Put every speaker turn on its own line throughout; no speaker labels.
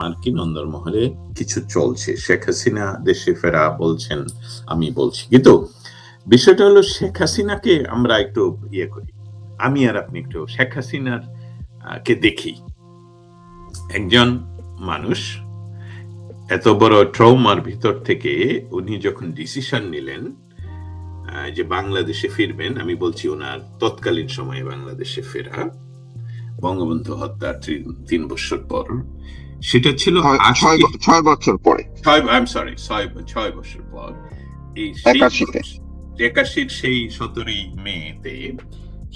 মার্কিন অন্দরমহলে কিছু চলছে। শেখ হাসিনা দেশে ফেরা বলছেন, আমি বলছি। কিন্তু বিষয়টা হলো শেখ হাসিনাকে আমরা একটু করি। আমি আর আপনি একটু শেখ হাসিনার কে দেখি। একজন মানুষ এত বড় ট্রমার ভিতর থেকে উনি যখন ডিসিশন নিলেন যে বাংলাদেশে ফিরবেন, আমি বলছি ওনার তৎকালীন সময়ে বাংলাদেশে ফেরা বঙ্গবন্ধু হত্যার 3 বছর পর, সেটা ছিল
6 বছর পরে,
6 বছর পর, এই 81 সেই 17ই মেতে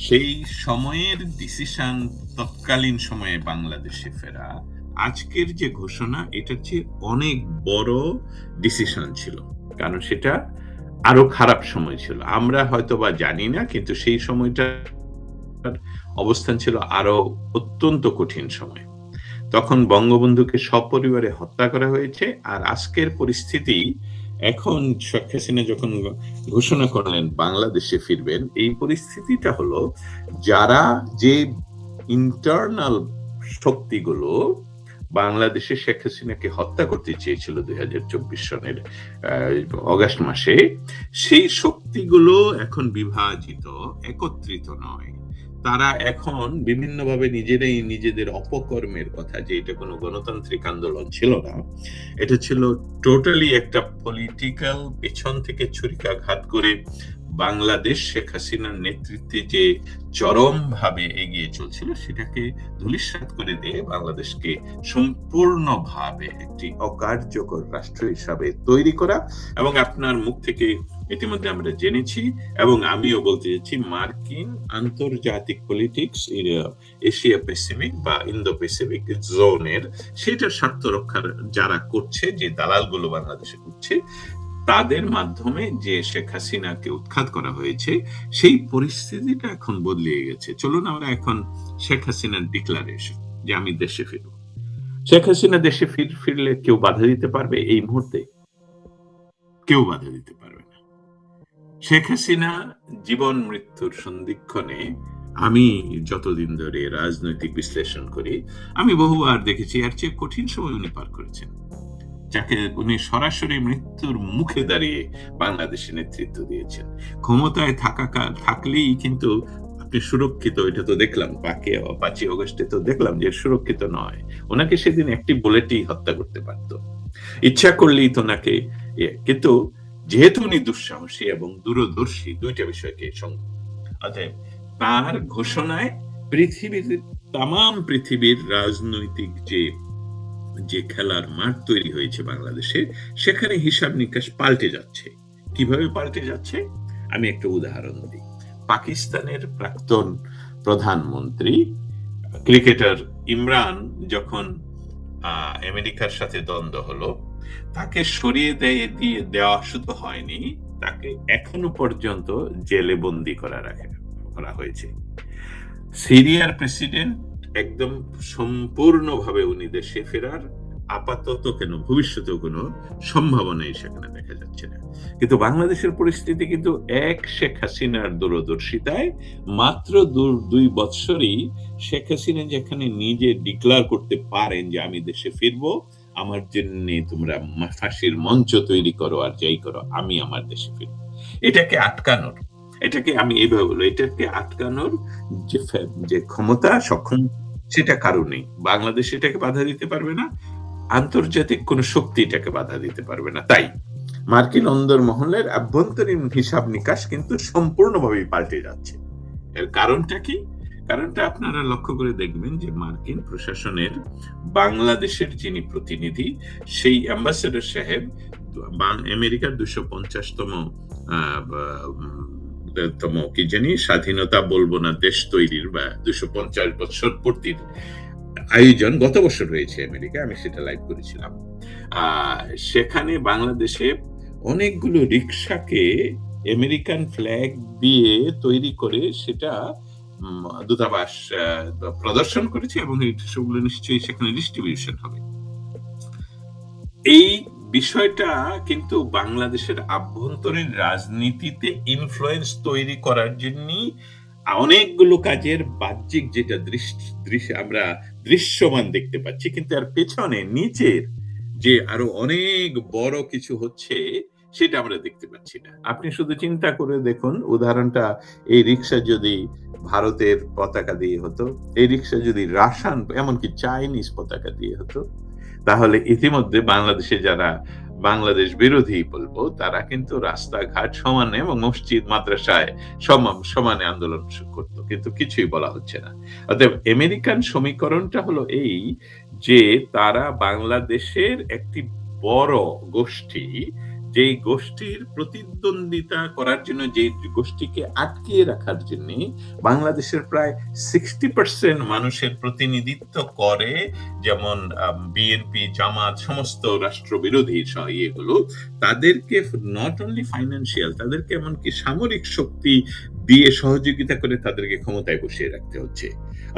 সেই সময়ের ডিসিশন, তৎকালীন সময়ে বাংলাদেশে ফেরা, আজকের যে ঘোষণা, এটা হচ্ছে অনেক বড় ডিসিশন ছিল। কারণ সেটা আরো খারাপ সময় ছিল, আমরা হয়তো বা জানি না, কিন্তু সেই সময়টা অবস্থান ছিল আরো অত্যন্ত কঠিন সময়। তখন বঙ্গবন্ধুকে সপরিবারে হত্যা করা হয়েছে। আর আজকের পরিস্থিতি, এখন শেখ হাসিনা যখন ঘোষণা করলেন বাংলাদেশে ফিরবেন, এই পরিস্থিতিটা হলো যারা যে ইন্টারনাল শক্তিগুলো বাংলাদেশে শেখ হাসিনাকে হত্যা করতে চেয়েছিল 2024 সনের অগাস্ট মাসে, সেই শক্তিগুলো এখন বিভাজিত, একত্রিত নয়। তারা এখন বিভিন্নভাবে নিজেদের অপকর্মের কথা, যে এটা কোনো গণতান্ত্রিক আন্দোলন ছিল না, এটা ছিল টোটালি একটা পলিটিক্যাল, পেছন থেকে ছুরিকাঘাত করে বাংলাদেশ শেখ হাসিনার নেতৃত্বে যে চরমভাবে এগিয়ে চলছিল, সেটাকে ধূলিসাৎ করে দিয়ে বাংলাদেশকে সম্পূর্ণভাবে একটি অকার্যকর রাষ্ট্র হিসাবে তৈরি করা। এবং আপনার মুখ থেকে ইতিমধ্যে আমরা জেনেছি, এবং আমিও বলতে চাচ্ছি, মার্কিন আন্তর্জাতিক পলিটিক্স এশিয়া প্যাসিফিক বা ইন্দো প্যাসিফিক জোনের, সেটার স্বার্থ রক্ষার যারা করছে, যে দালালগুলো বাংলাদেশে করছে, তাদের মাধ্যমে যে শেখ হাসিনাকে উৎখাত করা হয়েছে, সেই পরিস্থিতিটা এখন বদলে গেছে। চলুন আমরা এখন শেখ হাসিনার ডিক্লারেশন, যে আমি দেশে ফিরব। শেখ হাসিনা দেশে ফিরলে কেউ বাধা দিতে পারবে? এই মুহূর্তে কেউ বাধা দিতে পারবে না। শেখ হাসিনা জীবন মৃত্যুর সন্ধিক্ষণে, আমি যতদিন ধরে রাজনৈতিক বিশ্লেষণ করি, আমি বহুবার দেখেছি এর চেয়ে কঠিন সময় উনি পার করেছেন, যাকে উনি সরাসরি মৃত্যুর মুখে দাঁড়িয়ে বাংলাদেশে নেতৃত্ব দিয়েছেন। ক্ষমতায় থাকলেই কিন্তু আপনি সুরক্ষিত, এটা তো দেখলাম 5 অগস্টে তো দেখলাম যে সুরক্ষিত নয়। ওনাকে সেদিন একটি বুলেটই হত্যা করতে পারত, ইচ্ছা করলেই তো ওনাকে। কিন্তু যেহেতু উনি দুঃসাহসী এবং দূরদর্শী, দুইটা বিষয়কে সঙ্গে, অতএব তার ঘোষণায় পৃথিবীর রাজনৈতিক যে খেলার মাঠ তৈরি হয়েছে বাংলাদেশে, সেখানে হিসাব নিকাশ পাল্টে যাচ্ছে। কিভাবে পাল্টে যাচ্ছে আমি একটা উদাহরণ দিই। পাকিস্তানের প্রাক্তন প্রধানমন্ত্রী ক্রিকেটার ইমরান যখন আমেরিকার সাথে দ্বন্দ্ব হলো, তাকে সরিয়ে দেওয়া শুধু হয়নি, তাকে এখনো পর্যন্ত জেলে বন্দী করা হয়েছে। সিরিয়ার প্রেসিডেন্ট একদম সম্পূর্ণভাবে উনি দেশে ফেরার আপাতত ভবিষ্যতেও কোনো সম্ভাবনাই সেখানে দেখা যাচ্ছে না। কিন্তু বাংলাদেশের পরিস্থিতি কিন্তু শেখ হাসিনার দূরদর্শিতায় মাত্র 2 বছরই শেখ হাসিনা যেখানে নিজে ডিক্লার করতে পারেন যে আমি দেশে ফিরবো, আমার জন্য তোমরা ফাঁসির মঞ্চ তৈরি করো আর যাই করো, আমি আমার দেশে ফিরবো, এটাকে আমি এইভাবে বলবো, এটাকে আটকানোর যে ক্ষমতা, সক্ষম, সেটা কারো নেই। বাংলাদেশ এটাকে বাধা দিতে পারবে না, আন্তর্জাতিক কোন শক্তি এটাকে বাধা দিতে পারবে না। তাই মার্কিন অন্দরমহলের আভ্যন্তরীণ হিসাব নিকাশ কিন্তু সম্পূর্ণভাবে পাল্টে যাচ্ছে। এর কারণটা কি? কারণটা আপনারা লক্ষ্য করে দেখবেন যে মার্কিন প্রশাসনের বাংলাদেশের যিনি প্রতিনিধি, সেই অ্যাম্বাসেডর সাহেব আমেরিকার 250তম কি জানি স্বাধীনতা বলবো না, দেশ তৈরির বা 250 বছর পূর্তির আয়োজন গত বছর হয়েছে আমেরিকা, আমি সেটা লাইভ করেছিলাম। সেখানে বাংলাদেশে অনেকগুলো রিক্সাকে আমেরিকান ফ্ল্যাগ দিয়ে তৈরি করে সেটা দূতাবাস প্রদর্শন করেছে, এবং এই সেগুলো নিশ্চয়ই সেখানে ডিস্ট্রিবিউশন হবে। এই বিষয়টা কিন্তু বাংলাদেশের আভ্যন্তরীণ রাজনীতিতে ইনফ্লুয়েন্স তৈরি করার জন্য অনেকগুলো কাজের বাহ্যিক যেটা আমরা দৃশ্যমান দেখতে পাচ্ছি, কিন্তু এর পেছনে নিচের যে আরো অনেক বড় কিছু হচ্ছে সেটা আমরা দেখতে পাচ্ছি না। আপনি শুধু চিন্তা করে দেখুন, উদাহরণটা, এই রিক্সা যদি ভারতের পতাকা দিয়ে হতো, এই রিক্সা যদি রাশিয়ান এমনকি চাইনিজ পতাকা দিয়ে হতো, তাহলে ইতিমধ্যে বাংলাদেশে যারা বাংলাদেশ বিরোধী বলবো তারা কিন্তু রাস্তাঘাট সমানে এবং মসজিদ মাদ্রাসায় সমানে আন্দোলন করতো, কিন্তু কিছুই বলা হচ্ছে না। অতএব আমেরিকান সমীকরণটা হলো এই যে তারা বাংলাদেশের একটি বড় গোষ্ঠী, যেই গোষ্ঠীর প্রতিদ্বন্দ্বিতা করার জন্য, যে গোষ্ঠীকে আটকিয়ে রাখার জন্য বাংলাদেশের প্রায় 60% মানুষের প্রতিনিধিত্ব করে, যেমন বিএনপি, জামাত, সমস্ত রাষ্ট্রবিরোধী ইয়েগুলো, তাদেরকে নট অনলি ফাইন্যান্সিয়াল, তাদেরকে এমনকি সামরিক শক্তি দিয়ে সহযোগিতা করে তাদেরকে ক্ষমতায় বসিয়ে রাখতে হচ্ছে।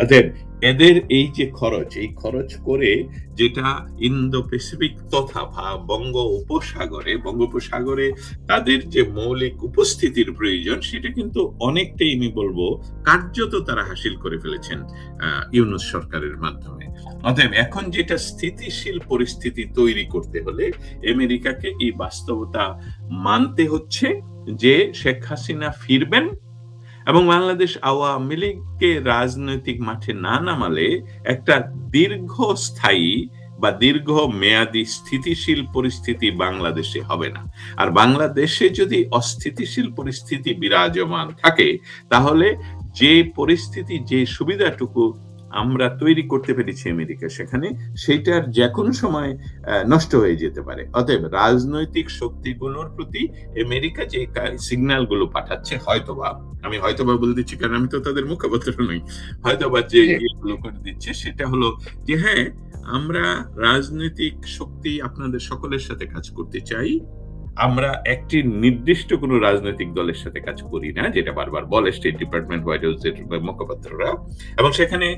অতএব এদের এই যে খরচ, এই খরচ করে যেটা ইন্দো প্যাসিফিক তথা বঙ্গোপসাগরে তাদের যে মৌলিক উপস্থিতির প্রয়োজন, সেটা কিন্তু অনেকটাই আমি বলবো কার্যত তারা হাসিল করে ফেলেছেন ইউনূস সরকারের মাধ্যমে। অতএব এখন যেটা স্থিতিশীল পরিস্থিতি তৈরি করতে হলে আমেরিকাকে এই বাস্তবতা মানতে হচ্ছে যে শেখ হাসিনা ফিরবেন, এবং বাংলাদেশ আওয়ামী লীগকে রাজনৈতিক মাঠে না নামালে একটা দীর্ঘস্থায়ী বা দীর্ঘ মেয়াদী স্থিতিশীল পরিস্থিতি বাংলাদেশে হবে না। আর বাংলাদেশে যদি অস্থিতিশীল পরিস্থিতি বিরাজমান থাকে, তাহলে যে পরিস্থিতি, যে সুবিধাটুকু আমরা তৈরি করতে পেরেছি আমেরিকা সেখানে, সেটার যে কোনো সময় নষ্ট হয়ে যেতে পারে। অতএব রাজনৈতিক শক্তিগুলোর প্রতি আমেরিকা যে সিগন্যাল গুলো পাঠাচ্ছে, হয়তোবা, আমি হয়তোবা বলে দিচ্ছি কারণ আমি তো তাদের মুখপাত্র নই, হয়তোবা যে ইয়েগুলো করে দিচ্ছে সেটা হলো যে হ্যাঁ, আমরা রাজনৈতিক শক্তি আপনাদের সকলের সাথে কাজ করতে চাই, আমরা একটি নির্দিষ্ট কোনো রাজনৈতিক দলের সাথে কাজ করি না, যেটা বারবার বলে স্টেট ডিপার্টমেন্ট, হোয়াইট হাউসের মুখপাত্ররা। এবং সেখানে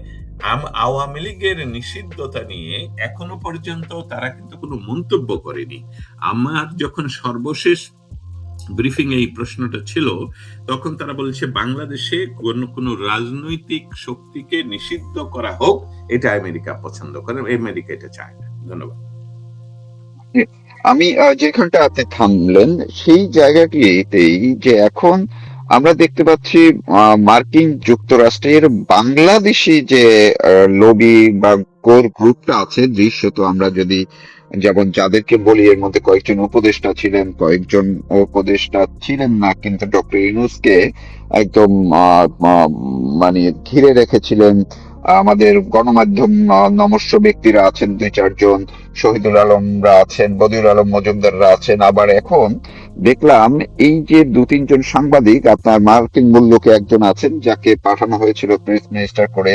আওয়ামী লীগের নিষিদ্ধতা নিয়ে এখনো পর্যন্ত তারা কিন্তু কোনো মন্তব্য করেনি। আমার যখন সর্বশেষ ব্রিফিং এই প্রশ্নটা ছিল, তখন তারা বলছে বাংলাদেশে কোনো রাজনৈতিক শক্তিকে নিষিদ্ধ করা হোক, এটা আমেরিকা পছন্দ করে, আমেরিকা এটা চায় না। ধন্যবাদ।
আমি যেখানটা আপনি থামলেন সেই জায়গাটিতেই, যে এখন আমরা দেখতে পাচ্ছি মার্কিন যুক্তরাষ্ট্রের বাংলাদেশি যে লবি বা কোর গ্রুপটা আছে, দৃশ্যত আমরা যদি যেমন যাদেরকে বলি, এর মধ্যে কয়েকজন উপদেষ্টা ছিলেন, কয়েকজন উপদেষ্টা ছিলেন না, কিন্তু ডক্টর ইউনূসকে একদম মানে ঘিরে রেখেছিলেন আমাদের গণমাধ্যম নমস্য ব্যক্তিরা আছেন, 2-4 জন, শহীদুল আলমরা আছেন, বদিউল আলম মজুমদাররা আছেন। আবার এখন দেখলাম এই যে 2-3 জন সাংবাদিক, আপনার মার্কিন মূল্যকে একজন আছেন যাকে পাঠানো হয়েছিল প্রেস মিনিস্টার করে,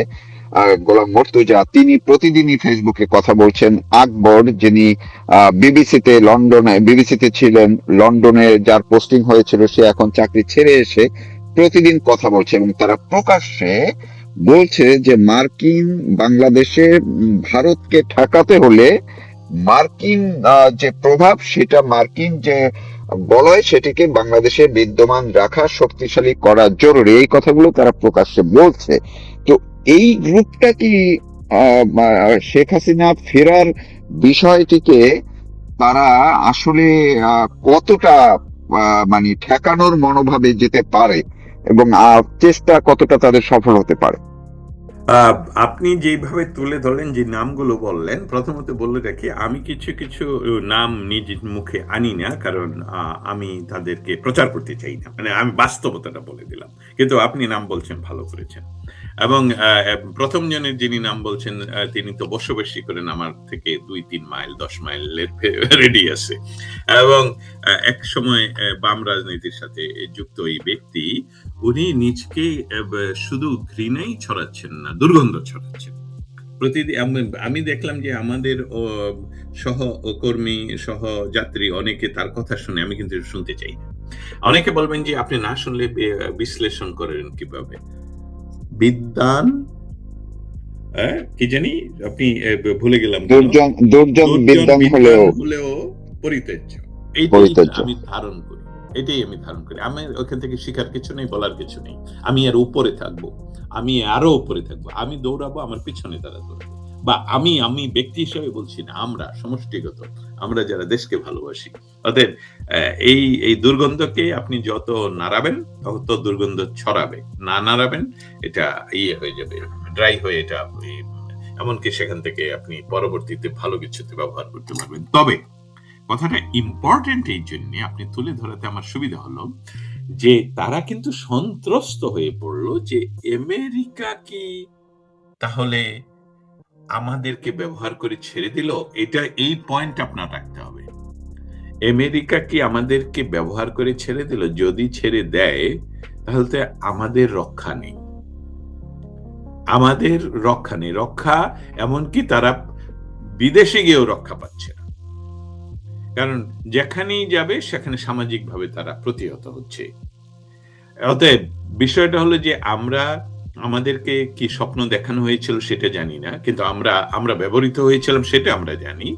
গোলাম মর্তুজা, তিনি প্রতিদিনই ফেসবুকে কথা বলছেন। আকবর, যিনি বিবিসিতে ছিলেন, লন্ডনে যার পোস্টিং হয়েছিল, সে এখন চাকরি ছেড়ে এসে প্রতিদিন কথা বলছে, এবং তারা প্রকাশ্যে বলছে যে মার্কিন বাংলাদেশে ভারতকে ঠেকাতে হলে মার্কিন যে প্রভাব, সেটা মার্কিন যে বলয়, সেটিকে বাংলাদেশে বিদ্যমান রাখা, শক্তিশালী করা জরুরি। এই কথাগুলো তারা প্রকাশ্যে বলছে। তো এই গ্রুপটা কি শেখ হাসিনা ফেরার বিষয়টিকে তারা আসলে কতটা মানে ঠেকানোর মনোভাবে যেতে পারে, এবং চেষ্টা কতটা তাদের সফল হতে পারে?
আপনি যেভাবে তুলে ধরলেন, যে নামগুলো বললেন, প্রথমত বলে রাখি, আমি কিছু কিছু নাম নিজ মুখে আনি না, কারণ আমি তাদেরকে প্রচার করতে চাই না, মানে আমি বাস্তবতাটা বলে দিলাম। কিন্তু আপনি নাম বলছেন, ভালো করেছেন। এবং প্রথম জনের যিনি নাম বলছেন, তিনি তো বসবাসী করেন আমার থেকে 2-3 মাইল, 10 মাইলের রেডিয়াসে, এবং এক সময় বাম রাজনীতির সাথে যুক্ত এই ব্যক্তি, উনি নিজকে শুধু ঘৃণাই ছড়াচ্ছেন না, দুর্গন্ধ ছড়াচ্ছেন। প্রতিদিন আমি দেখলাম যে আমাদের সহকর্মী, সহযাত্রী অনেকে তার কথা শুনে, আমি কিন্তু শুনতে চাই না। অনেকে বলবেন যে আপনি না শুনলে বিশ্লেষণ করেন কিভাবে? বিদ্বান, কি জানি আপনি ভুলে গেলাম,
দুর্জন বিদ্বান হলেও
পরিত্যাজ্য, এইটাই আমি ধারণ করি। এটাই আমি ধারণ করি। আমি ওখান থেকে শিখার কিছু নেই, বলার কিছু নেই। আমি এর উপরে থাকবো, আমি আরো উপরে থাকবো, আমি দৌড়াবো, আমার পিছনে তারা দৌড়াবে। বা আমি ব্যক্তি হিসেবে বলছি না, আমরা সমষ্টিগত, আমরা যারা দেশকে ভালোবাসি। অতএব এই দুর্গন্ধকে আপনি যত নাড়াবেন তত দুর্গন্ধ ছড়াবে, না নাড়াবেন এটা ইয়ে হয়ে যাবে, ড্রাই হয়ে এটা এমনকি সেখান থেকে আপনি পরবর্তীতে ভালো কিছুতে ব্যবহার করতে পারবেন। তবে কথাটা ইম্পর্টেন্ট এই জন্য আপনি তুলে ধরাতে আমার সুবিধা হলো যে তারা কিন্তু সন্ত্রস্ত হয়ে পড়লো যে আমেরিকা কি তাহলে আমাদেরকে ব্যবহার করে ছেড়ে দিল। এটা এই পয়েন্ট আপনার রাখতে হবে। আমেরিকা কি আমাদেরকে ব্যবহার করে ছেড়ে দিল? যদি ছেড়ে দেয় তাহলে তো আমাদের রক্ষা নেই, আমাদের রক্ষা নেই। রক্ষা এমনকি তারা বিদেশে গিয়েও রক্ষা পাচ্ছে না, কারণ যেখানেই যাবে সেখানে সামাজিকভাবে তারা প্রতিহত হচ্ছে। অতএব বিষয়টা হলো যে আমাদেরকে কি স্বপ্ন দেখানো হয়েছিল সেটা জানি না, কিন্তু আমরা ব্যবহৃত হয়েছিলাম সেটা আমরা জানি।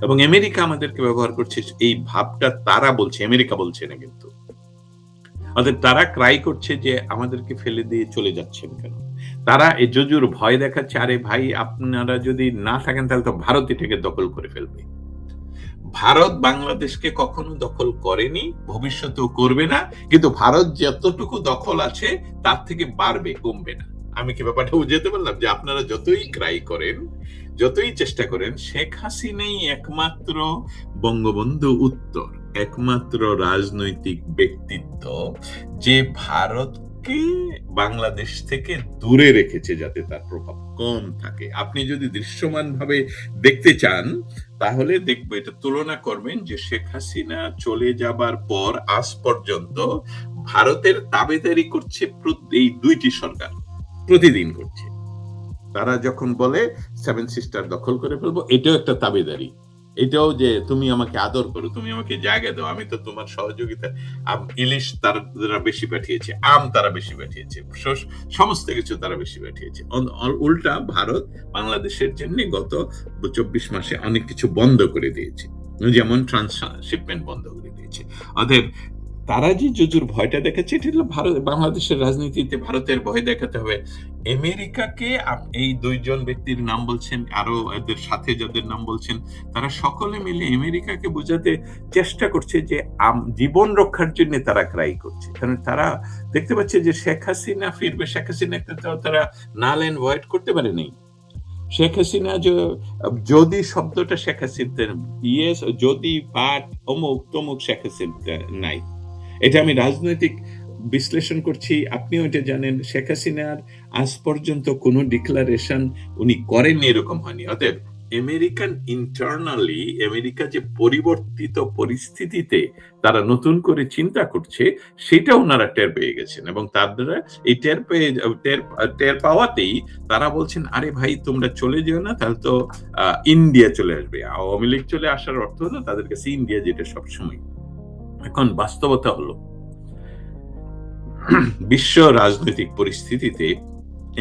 এবং আমেরিকা আমাদেরকে ব্যবহার করছে এই ভাবটা তারা বলছে, আমেরিকা বলছে না কিন্তু। অতএব তারা ক্রাই করছে যে আমাদেরকে ফেলে দিয়ে চলে যাচ্ছেন কেন। তারা এই জুজুর ভয় দেখাচ্ছে, আরে ভাই আপনারা যদি না থাকেন তাহলে তো ভারত এটাকে দখল করে ফেলবে। ভারত বাংলাদেশকে কখনো দখল করেনি, ভবিষ্যতেও করবে না, কিন্তু ভারত যতটুকু দখল আছে তার থেকে বাড়বে, কমবে না। আমি কি ব্যাপারটা বুঝতে পারলাম যে আপনারা যতই ক্রাই করেন, যতই চেষ্টা করেন, শেখ হাসিনাই একমাত্র বঙ্গবন্ধু উত্তর, একমাত্র রাজনৈতিক ব্যক্তিত্ব যে ভারতকে বাংলাদেশ থেকে দূরে রেখেছে যাতে তার প্রভাব কম থাকে। আপনি যদি দৃশ্যমান ভাবে দেখতে চান তাহলে দেখবো, এটা তুলনা করবেন যে শেখ হাসিনা চলে যাবার পর আজ পর্যন্ত ভারতের তাবেদারি করছে এই দুইটি সরকার, প্রতিদিন করছে। তারা যখন বলে সেভেন সিস্টার দখল করে ফেলবো, এটাও একটা তাবেদারি। এটাও যে তুমি আমাকে আদর করো, তুমি আমাকে জায়গা দাও, আমি তো তোমার সহযোগিতা। ইলিশ তারা বেশি পাঠিয়েছে, আম তারা বেশি পাঠিয়েছে, সমস্ত কিছু তারা বেশি পাঠিয়েছে। উল্টা ভারত বাংলাদেশের জন্য গত 24 মাসে অনেক কিছু বন্ধ করে দিয়েছে, যেমন ট্রান্সশিপমেন্ট বন্ধ করে দিয়েছে। অতএব তারা যে জুজুর ভয়টা দেখাচ্ছে, এটা হলো বাংলাদেশের রাজনীতিতে ভারতের ভয় দেখাতে হবে। আমেরিকাকে এই দুইজন ব্যক্তির নাম বলছেন, আরো এদের সাথে যাদের নাম বলছেন, তারা সকলে মিলে আমেরিকাকে বোঝাতে চেষ্টা করছে যে জীবন রক্ষার জন্য তারা ক্রাই করছে। কারণ তারা দেখতে পাচ্ছে যে শেখ হাসিনা ফিরবে, শেখ হাসিনা তারা নাল এন্ড ভয়েড করতে পারে নাই। শেখ হাসিনা যদি শব্দটা শেখ হাসিনা ইয়েস, যদি বাট অমুক তমুক, শেখ হাসিনা নাই। এটা আমি রাজনৈতিক বিশ্লেষণ করছি, আপনিও এটা জানেন। শেখ হাসিনার আজ পর্যন্ত কোনো ডিক্লারেশন উনি করেননি, এরকম হয়নি। অতএব আমেরিকান ইন্টারনালি, আমেরিকা যে পরিবর্তিত পরিস্থিতিতে তারা নতুন করে চিন্তা করছে সেটা ওনারা টের পেয়ে গেছেন, এবং তার দ্বারা এই টের পাওয়াতেই তারা বলছেন, আরে ভাই তোমরা চলে যেও না, তাহলে তো ইন্ডিয়া চলে আসবে। আওয়ামী লীগ চলে আসার অর্থ হলো তাদের কাছে ইন্ডিয়া, যেটা সবসময়। এখন বাস্তবতা হলো বিশ্ব রাজনৈতিক পরিস্থিতিতে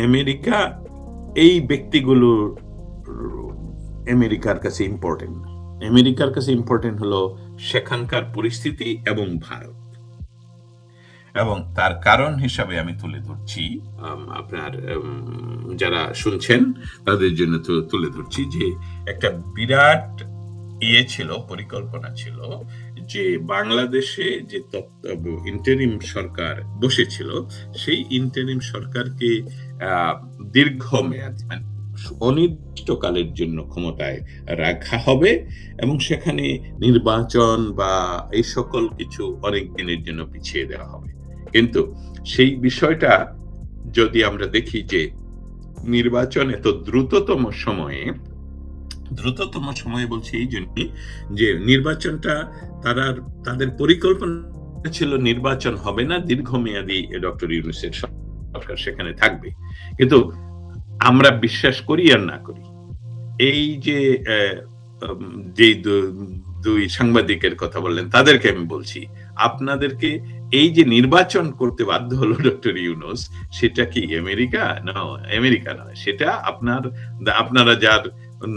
আমেরিকা এই ব্যক্তিগুলো আমেরিকার কাছে ইম্পর্টেন্ট। আমেরিকার কাছে ইম্পর্টেন্ট হলো সেখানকার পরিস্থিতি এবং ভারত। এবং তার কারণ হিসাবে আমি তুলে ধরছি, আপনার যারা শুনছেন তাদের জন্য তুলে ধরছি যে একটা বিরাট ছিল, পরিকল্পনা ছিল যে বাংলাদেশে যে ইন্টারিম সরকার বসেছিল, সেই ইন্টারিম সরকারকে দীর্ঘমেয়াদী মানে অনির্দিষ্টকালের জন্য ক্ষমতায় রাখা হবে, এবং সেখানে নির্বাচন বা এই সকল কিছু অনেক দিনের জন্য পিছিয়ে দেওয়া হবে। কিন্তু সেই বিষয়টা যদি আমরা দেখি যে নির্বাচন এত দ্রুততম সময়ে বলছি এই জন্য যে নির্বাচনটা তাদের পরিকল্পনা ছিল নির্বাচন হবে না, দীর্ঘমেয়াদী ডক্টর ইউনূসের সরকার সেখানে থাকবে। কিন্তু আমরা বিশ্বাস করি আর না করি, এই যে দুই সাংবাদিকের কথা বললেন তাদেরকে আমি বলছি, আপনাদেরকে এই যে নির্বাচন করতে বাধ্য হলো ডক্টর ইউনূস, সেটা কি আমেরিকা? না, আমেরিকা নয়, সেটা আপনারা যার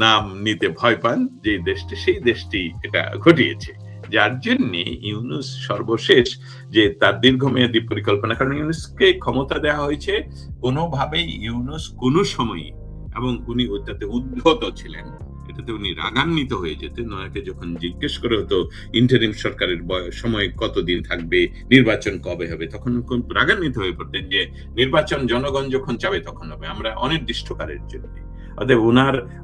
নাম নিতে ভয় পান যে দেশটি, সেই দেশটি এটা ঘটিয়েছে। যার জন্য ইউনূস সর্বশেষ যে তার দীর্ঘমেয়াদী পরিকল্পনা, কারণ ইউনূসকে ক্ষমতা দেওয়া হয়েছে কোনোভাবেই ইউনূস কোনো সময়ই, এবং উনি ওটাতে উদ্ধত ছিলেন, এটাতে উনি রাগান্বিত হয়ে যেতেন। ওনাকে যখন জিজ্ঞেস করে হতো ইন্টারিম সরকারের সময় কতদিন থাকবে, নির্বাচন কবে হবে, তখন খুব রাগান্বিত হয়ে পড়তেন যে নির্বাচন জনগণ যখন চাবে তখন হবে, আমরা অনির্দিষ্টকালের জন্য। অতএব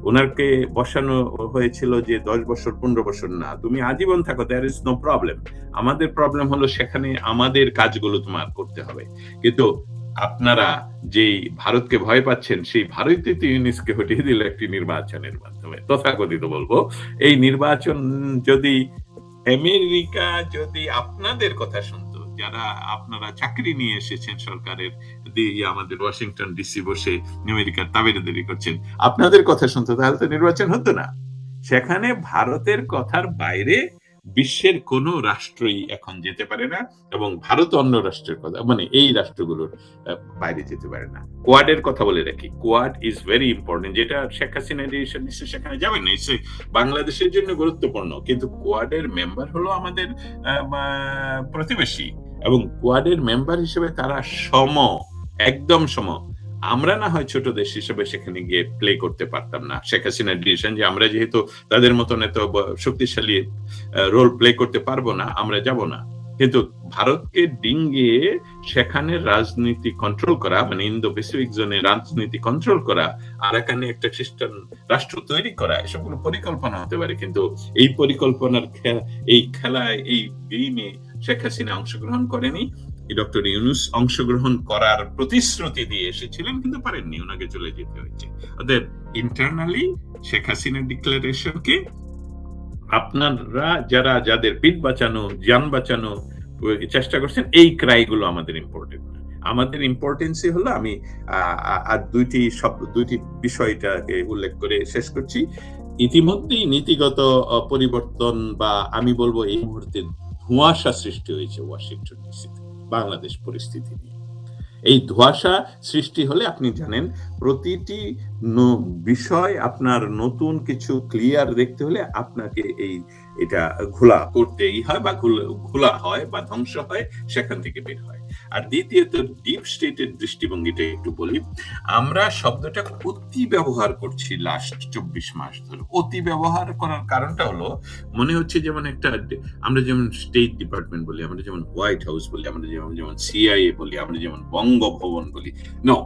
ওনারকে বসানো হয়েছিল যে 10 বছর 15 বছর না, তুমি আজীবন থাকো, দেয়ার ইজ নো প্রবলেম। আমাদের প্রবলেম হলো সেখানে আমাদের কাজগুলো তোমার করতে হবে। কিন্তু আপনারা যেই ভারতকে ভয় পাচ্ছেন, সেই ভারতই তো ইউনূসকে হটিয়ে দিল একটি নির্বাচনের মাধ্যমে, তথাকথিত বলবো। এই নির্বাচন যদি আমেরিকা যদি আপনাদের কথা শুনতো, যারা আপনারা চাকরি নিয়ে এসেছেন সরকারের, আমাদের ওয়াশিংটন ডিসি বসে আমেরিকার তাবেদারি করছেন, আপনাদের কথা শুনতো, তাহলে তো নির্বাচন হতো না। সেখানে ভারতের কথার বাইরে বিশ্বের কোন রাষ্ট্রই এখন যেতে পারে না, এবং ভারত অন্য রাষ্ট্রের কথা, মানে এই রাষ্ট্রগুলোর বাইরে যেতে পারে না। কোয়াডের কথা বলে রাখি, কোয়াড ইজ ভেরি ইম্পর্টেন্ট, যেটা শেখ হাসিনা নিশ্চয়ই সেখানে যাবেন, নিশ্চয়ই বাংলাদেশের জন্য গুরুত্বপূর্ণ, কিন্তু কোয়াডের মেম্বার হলো আমাদের প্রতিবেশী, এবং কোয়াডের মেম্বার হিসেবে তারা একদম সম। আমরা না হয় ছোট দেশ হিসেবে সেখানে গিয়ে প্লে করতে পারতাম না, শেখ হাসিনার ডিসিশন যে আমরা যেহেতু তাদের মতন এত শক্তিশালী রোল প্লে করতে পারবো না, আমরা যাব না। কিন্তু ভারতকে ডিঙ্গিয়ে সেখানে রাজনীতি কন্ট্রোল করা, মানে ইন্দো প্যাসিফিক জোনে রাজনীতি কন্ট্রোল করা, আর এখানে একটা খ্রিস্টান রাষ্ট্র তৈরি করা, এসবগুলো পরিকল্পনা হতে পারে, কিন্তু এই পরিকল্পনার এই খেলায়, এই গেমে শেখ হাসিনা অংশগ্রহণ করেনি। ডক্টর ইউনূস অংশগ্রহণ করার প্রতিশ্রুতি দিয়ে এসেছিলেন, কিন্তু পারেননি, ওনাকে চলে যেতে হয়েছে। অতএব ইন্টারনালি শেখ হাসিনার ডিক্লারেশনকে আপনারা যাদের পিঠ বাঁচানো, জান বাঁচানো চেষ্টা করছেন, এই ক্রাইগুলো আমাদের ইম্পর্টেন্ট না। আমাদের ইম্পর্টেন্সই হলো, আমি আর দুইটি বিষয়টাকে উল্লেখ করে শেষ করছি। ইতিমধ্যেই নীতিগত পরিবর্তন, বা আমি বলবো এই মুহূর্তে ধোঁয়াশা সৃষ্টি হয়েছে ওয়াশিংটন ডিসিতে বাংলাদেশ পরিস্থিতি নিয়ে। এই ধোঁয়াশা সৃষ্টি হলে আপনি জানেন, প্রতিটি বিষয় আপনার নতুন কিছু ক্লিয়ার দেখতে হলে আপনাকে এটা ঘোলা করতেই হয়, বা ঘোলা হয় বা ধ্বংস হয়, সেখান থেকে বের হয়। আর দ্বিতীয়ত, ডিপ স্টেটের দৃষ্টিভঙ্গিটা একটু বলি। আমরা শব্দটা অতি ব্যবহার করছি লাস্ট 24 মাস ধরে। অতি ব্যবহার করার কারণটা হলো, মনে হচ্ছে যেমন আমরা যেমন স্টেট ডিপার্টমেন্ট বলি, আমরা যেমন হোয়াইট হাউস বলি, আমরা যেমন সিআইএ বলি, আমরা যেমন বঙ্গভবন বলি। নো,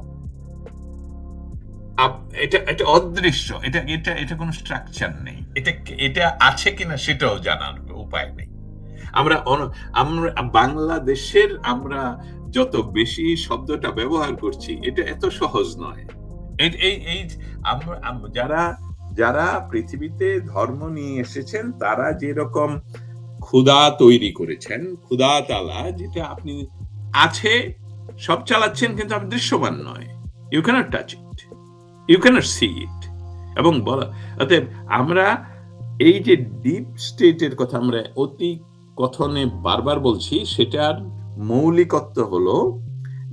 এটা অদৃশ্য, এটা কোনো স্ট্রাকচার নেই। এটা আছে কিনা সেটাও জানার উপায় নেই। আমরা বাংলাদেশের আমরা যত বেশি শব্দটা ব্যবহার করছি, এটা এত সহজ নয়। যারা পৃথিবীতে ধর্ম নিয়ে এসেছেন, তারা যেরকম ক্ষুধা তৈরি করেছেন, ক্ষুধা তালা, যেটা আপনি আছে সব চালাচ্ছেন, কিন্তু আপনি দৃশ্যমান নয়, you can't touch it, you can't see it. এবং অতএব আমরা এই যে ডিপ স্টেটের কথা আমরা অতি কথনে বারবার বলছি, সেটার মৌলিকত্ব হলো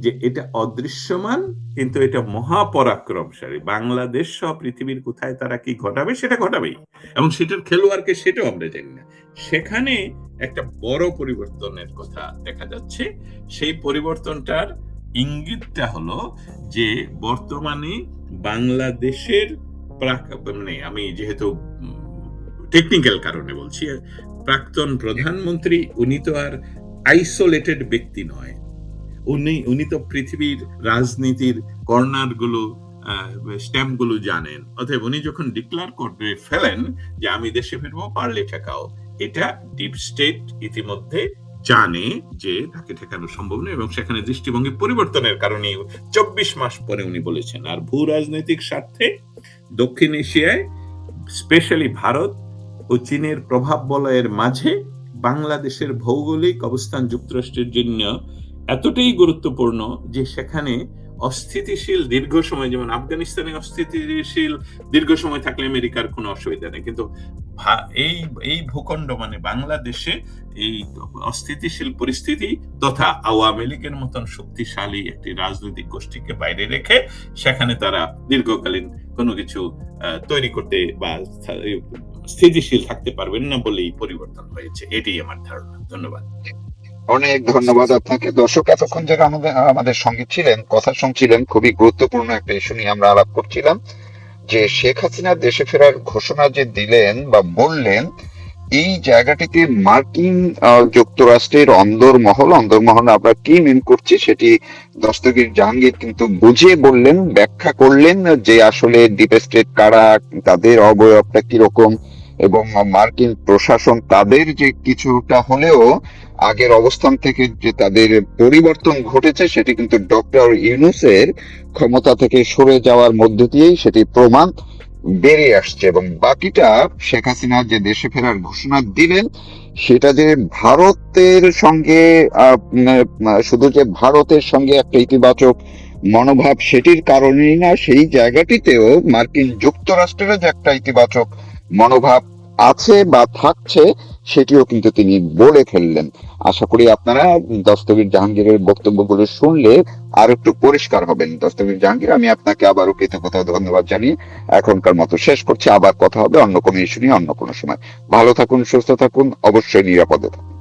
যে এটা অদৃশ্যমান, কিন্তু এটা মহাপরাক্রমশালী। বাংলাদেশ সহ পৃথিবীর কোথায় তারা কি ঘটাবে, সেটা ঘটাবেই, এবং সেটার খেলোয়াড়কে সেটাও আমরা জানি না। সেখানে একটা বড় পরিবর্তনের কথা দেখা যাচ্ছে। সেই পরিবর্তনটার ইঙ্গিতটা হলো যে বর্তমানে বাংলাদেশের মানে আমি যেহেতু টেকনিক্যাল কারণে বলছি, প্রাক্তন প্রধানমন্ত্রী উনি তো আর আইসোলেটেড ব্যক্তি নয়, উনি তো পৃথিবীর রাজনীতির কর্নার গুলো, স্ট্যাম্প গুলো জানেন। অতএব উনি যখন ডিক্লেয়ার করে ফেলেন যে আমি দেশে ফিরবো, পারলে ঠেকাও, এটা ডিপ স্টেট ইতিমধ্যে জানে যে তাকে ঠেকানো সম্ভব নয়, এবং সেখানে দৃষ্টিভঙ্গি পরিবর্তনের কারণে 24 মাস পরে উনি বলেছেন। আর ভূ রাজনৈতিক স্বার্থে দক্ষিণ এশিয়ায়, স্পেশালি ভারত ও চীনের প্রভাব বলয়ের মাঝে বাংলাদেশের ভৌগোলিক অবস্থান যুক্তরাষ্ট্রের জন্য এতটাই গুরুত্বপূর্ণ যে সেখানে অস্থিতিশীল দীর্ঘ সময়, যেমন আফগানিস্তানে অস্থিতিশীল দীর্ঘ সময় থাকলে আমেরিকার কোনো অসুবিধা নেই, কিন্তু এই ভূখণ্ড মানে বাংলাদেশে এই অস্থিতিশীল পরিস্থিতি তথা আওয়ামী লীগের মতন শক্তিশালী একটি রাজনৈতিক গোষ্ঠীকে বাইরে রেখে সেখানে তারা দীর্ঘকালীন কোনো কিছু তৈরি করতে বা স্থিতিশীল থাকতে পারবেন না বলেই পরিবর্তন হয়েছে, এটাই আমার ধারণা। ধন্যবাদ।
অনেক ধন্যবাদ আপনাকে। দর্শক এতক্ষণ যারা আমাদের সঙ্গে ছিলেন, কথা শুনছিলেন, খুবই গুরুত্বপূর্ণ একটা ইস্যু নিয়ে আমরা আলাপ করছিলাম, যে শেখ হাসিনা দেশে ফেরার ঘোষণা যে দিলেন বা বললেন, এই জায়গাটিতে মার্কিন যুক্তরাষ্ট্রের অন্দরমহল আমরা কি মিন করছি সেটি দস্তগীর জাহাঙ্গীর কিন্তু বুঝিয়ে বললেন, ব্যাখ্যা করলেন যে আসলে ডিপ স্টেট কারা, তাদের অবয়বটা কিরকম, এবং মার্কিন প্রশাসন তাদের যে কিছুটা হলেও আগের অবস্থান থেকে যে তাদের পরিবর্তন ঘটেছে সেটি কিন্তু ডক্টর ইউনূসের ক্ষমতা থেকে সরে যাওয়ার মধ্য দিয়েই সেটি প্রমাণ বেরিয়ে আসছে। এবং বাকিটা শেখ হাসিনা যে দেশে ফেরার ঘোষণা দিলেন সেটা যে ভারতের সঙ্গে শুধু যে ভারতের সঙ্গে একটা ইতিবাচক মনোভাব সেটির কারণেই না, সেই জায়গাটিতেও মার্কিন যুক্তরাষ্ট্রের যে একটা ইতিবাচক মনোভাব আছে বা থাকছে সেটিও কিন্তু তিনি বলে ফেললেন। আশা করি আপনারা দস্তগীর জাহাঙ্গীরের বক্তব্যগুলো শুনলে আর একটু পরিষ্কার হবেন। দস্তগীর জাহাঙ্গীর, আমি আপনাকে আবারও কৃতজ্ঞতা ধন্যবাদ জানিয়ে এখনকার মতো শেষ করছি। আবার কথা হবে অন্য কোনো ইস্যু নিয়ে অন্য কোনো সময়। ভালো থাকুন, সুস্থ থাকুন, অবশ্যই নিরাপদে থাকুন।